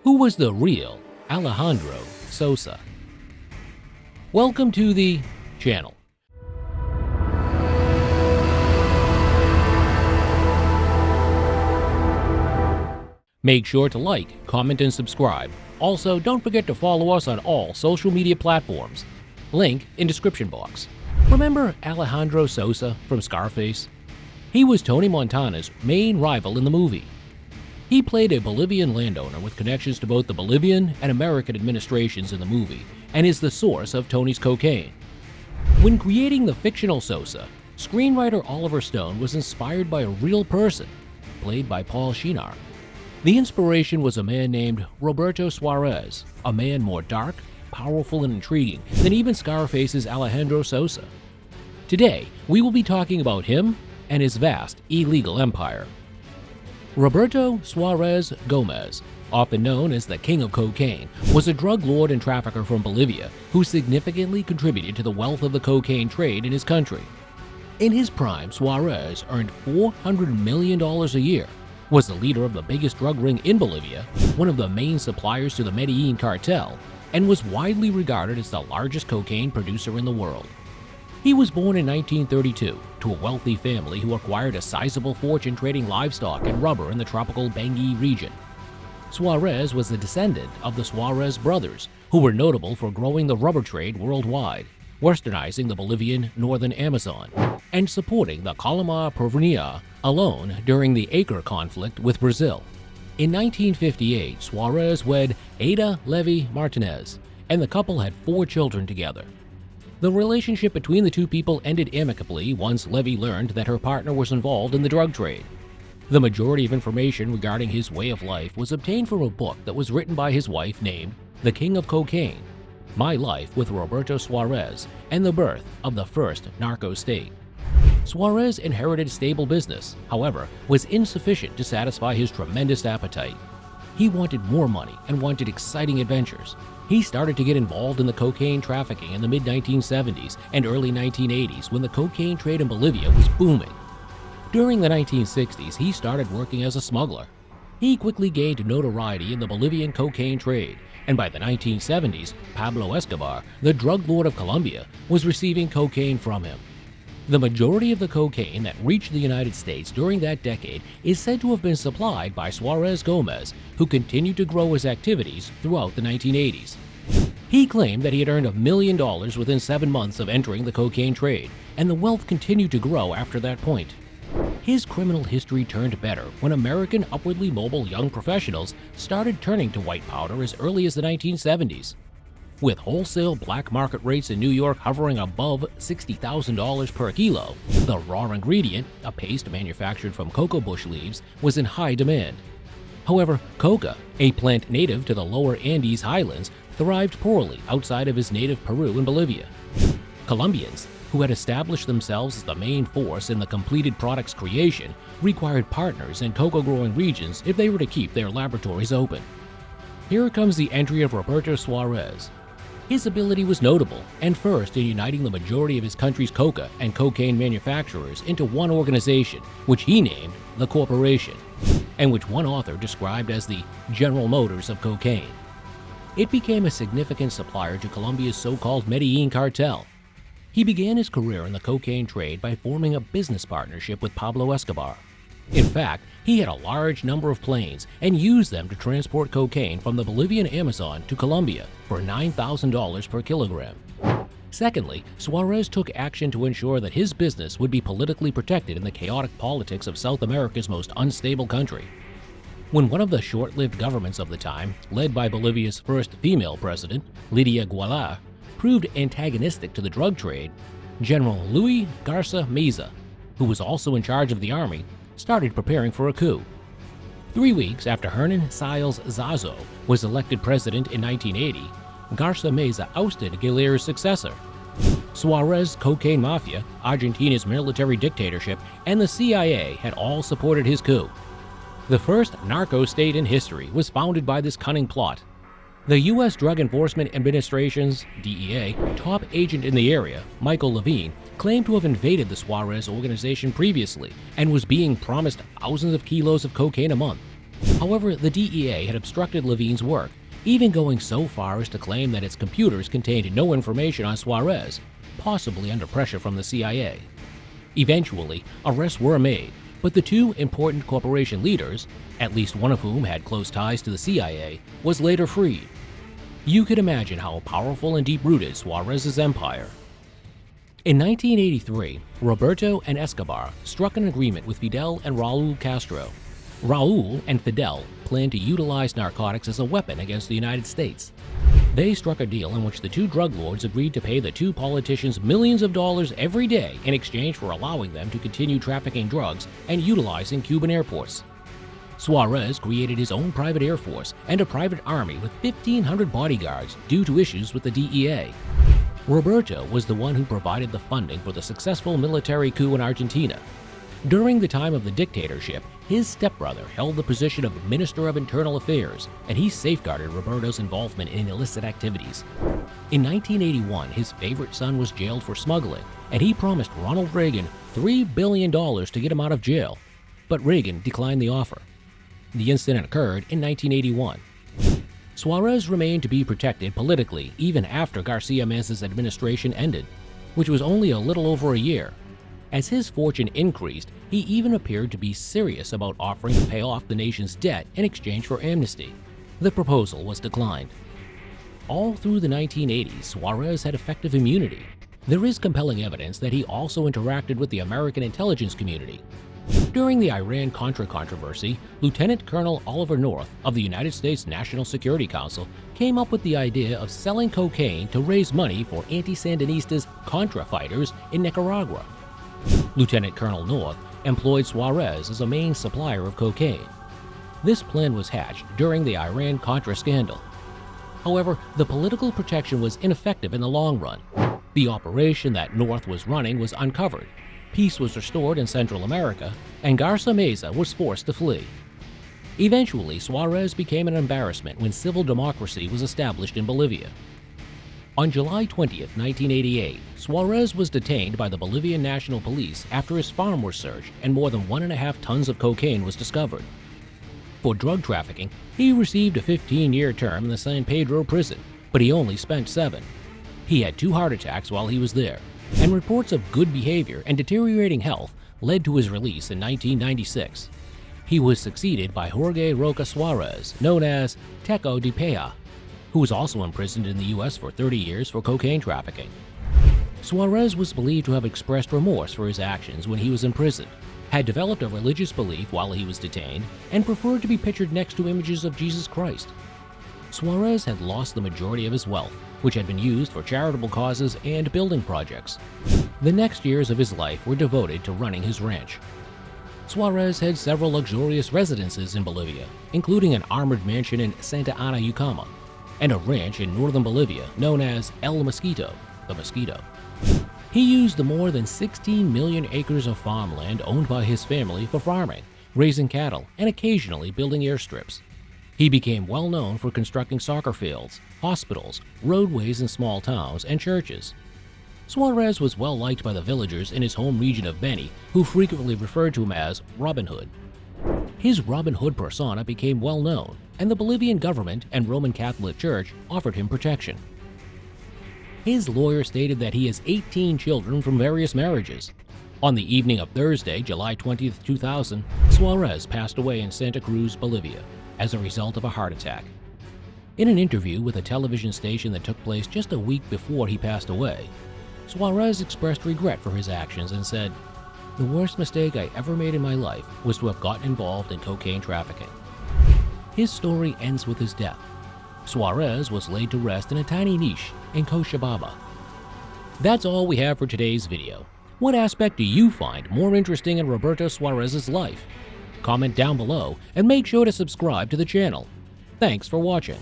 Who was the real Alejandro Sosa? Welcome to the channel. Make sure to like, comment, and subscribe. Also, don't forget to follow us on all social media platforms. Link in description box. Remember Alejandro Sosa from Scarface? He was Tony Montana's main rival in the movie. He played a Bolivian landowner with connections to both the Bolivian and American administrations in the movie, and is the source of Tony's cocaine. When creating the fictional Sosa, screenwriter Oliver Stone was inspired by a real person, played by Paul Shenar. The inspiration was a man named Roberto Suarez, a man more dark, powerful, and intriguing than even Scarface's Alejandro Sosa. Today, we will be talking about him and his vast illegal empire. Roberto Suarez Gomez, often known as the King of Cocaine, was a drug lord and trafficker from Bolivia who significantly contributed to the wealth of the cocaine trade in his country. In his prime, Suarez earned $400 million a year, was the leader of the biggest drug ring in Bolivia, one of the main suppliers to the Medellin cartel, and was widely regarded as the largest cocaine producer in the world. He was born in 1932 to a wealthy family who acquired a sizable fortune trading livestock and rubber in the tropical Bangui region. Suarez was a descendant of the Suarez brothers, who were notable for growing the rubber trade worldwide, westernizing the Bolivian northern Amazon, and supporting the Calama Provincia alone during the Acre conflict with Brazil. In 1958, Suarez wed Ada Levy Martinez, and the couple had 4 children together. The relationship between the two people ended amicably once Levy learned that her partner was involved in the drug trade. The majority of information regarding his way of life was obtained from a book that was written by his wife named The King of Cocaine: My Life with Roberto Suarez and the Birth of the First Narco State. Suarez inherited stable business, however, was insufficient to satisfy his tremendous appetite. He wanted more money and wanted exciting adventures. He started to get involved in the cocaine trafficking in the mid-1970s and early 1980s when the cocaine trade in Bolivia was booming. During the 1960s, he started working as a smuggler. He quickly gained notoriety in the Bolivian cocaine trade, and by the 1970s, Pablo Escobar, the drug lord of Colombia, was receiving cocaine from him. The majority of the cocaine that reached the United States during that decade is said to have been supplied by Suarez Gomez, who continued to grow his activities throughout the 1980s. He claimed that he had earned $1 million within 7 months of entering the cocaine trade, and the wealth continued to grow after that point. His criminal history turned better when American upwardly mobile young professionals started turning to white powder as early as the 1970s. With wholesale black market rates in New York hovering above $60,000 per kilo, the raw ingredient, a paste manufactured from cocoa bush leaves, was in high demand. However, coca, a plant native to the lower Andes highlands, thrived poorly outside of his native Peru and Bolivia. Colombians, who had established themselves as the main force in the completed product's creation, required partners in cocoa-growing regions if they were to keep their laboratories open. Here comes the entry of Roberto Suarez. His ability was notable, and first in uniting the majority of his country's coca and cocaine manufacturers into one organization, which he named the Corporation, and which one author described as the General Motors of cocaine. It became a significant supplier to Colombia's so-called Medellin cartel. He began his career in the cocaine trade by forming a business partnership with Pablo Escobar. In fact, he had a large number of planes and used them to transport cocaine from the Bolivian Amazon to Colombia for $9,000 per kilogram. Secondly, Suarez took action to ensure that his business would be politically protected in the chaotic politics of South America's most unstable country. When one of the short-lived governments of the time, led by Bolivia's first female president, Lidia Guala, proved antagonistic to the drug trade, General Luis Garza Meza, who was also in charge of the army, started preparing for a coup. 3 weeks after Hernan Siles Zazo was elected president in 1980, Garza Meza ousted Guiller's successor. Suarez's cocaine mafia, Argentina's military dictatorship, and the CIA had all supported his coup. The first narco state in history was founded by this cunning plot. The U.S. Drug Enforcement Administration's, DEA, top agent in the area, Michael Levine, claimed to have invaded the Suarez organization previously and was being promised thousands of kilos of cocaine a month. However, the DEA had obstructed Levine's work, even going so far as to claim that its computers contained no information on Suarez, possibly under pressure from the CIA. Eventually, arrests were made, but the two important corporation leaders, at least one of whom had close ties to the CIA, was later freed. You could imagine how powerful and deep-rooted Suarez's empire. In 1983, Roberto and Escobar struck an agreement with Fidel and Raul Castro. Raul and Fidel planned to utilize narcotics as a weapon against the United States. They struck a deal in which the two drug lords agreed to pay the two politicians millions of dollars every day in exchange for allowing them to continue trafficking drugs and utilizing Cuban airports. Suarez created his own private air force and a private army with 1,500 bodyguards due to issues with the DEA. Roberto was the one who provided the funding for the successful military coup in Argentina. During the time of the dictatorship, his stepbrother held the position of Minister of Internal Affairs, and he safeguarded Roberto's involvement in illicit activities. In 1981, his favorite son was jailed for smuggling, and he promised Ronald Reagan $3 billion to get him out of jail, but Reagan declined the offer. The incident occurred in 1981. Suarez remained to be protected politically even after Garcia Meza's administration ended, which was only a little over a year. As his fortune increased, he even appeared to be serious about offering to pay off the nation's debt in exchange for amnesty. The proposal was declined. All through the 1980s, Suarez had effective immunity. There is compelling evidence that he also interacted with the American intelligence community. During the Iran-Contra controversy, Lieutenant Colonel Oliver North of the United States National Security Council came up with the idea of selling cocaine to raise money for anti-Sandinistas Contra fighters in Nicaragua. Lieutenant Colonel North employed Suarez as a main supplier of cocaine. This plan was hatched during the Iran-Contra scandal. However, the political protection was ineffective in the long run. The operation that North was running was uncovered, peace was restored in Central America, and Garcia Meza was forced to flee. Eventually, Suarez became an embarrassment when civil democracy was established in Bolivia. On July 20, 1988, Suarez was detained by the Bolivian National Police after his farm was searched and more than 1.5 tons of cocaine was discovered. For drug trafficking, he received a 15-year term in the San Pedro prison, but he only spent 7. He had 2 heart attacks while he was there, and reports of good behavior and deteriorating health led to his release in 1996. He was succeeded by Jorge Roca Suarez, known as Teco de Pea, who was also imprisoned in the U.S. for 30 years for cocaine trafficking. Suarez was believed to have expressed remorse for his actions when he was imprisoned, had developed a religious belief while he was detained, and preferred to be pictured next to images of Jesus Christ. Suarez had lost the majority of his wealth, which had been used for charitable causes and building projects. The next years of his life were devoted to running his ranch. Suarez had several luxurious residences in Bolivia, including an armored mansion in Santa Ana, Ucama, and a ranch in northern Bolivia known as El Mosquito, the Mosquito. He used the more than 16 million acres of farmland owned by his family for farming, raising cattle, and occasionally building airstrips. He became well known for constructing soccer fields, hospitals, roadways in small towns, and churches. Suarez was well liked by the villagers in his home region of Beni, who frequently referred to him as Robin Hood. His Robin Hood persona became well known, and the Bolivian government and Roman Catholic Church offered him protection. His lawyer stated that he has 18 children from various marriages. On the evening of Thursday, July 20, 2000, Suarez passed away in Santa Cruz, Bolivia, as a result of a heart attack. In an interview with a television station that took place just a week before he passed away, Suarez expressed regret for his actions and said, "The worst mistake I ever made in my life was to have gotten involved in cocaine trafficking." His story ends with his death. Suarez was laid to rest in a tiny niche in Cochabamba. That's all we have for today's video. What aspect do you find more interesting in Roberto Suarez's life? Comment down below and make sure to subscribe to the channel. Thanks for watching.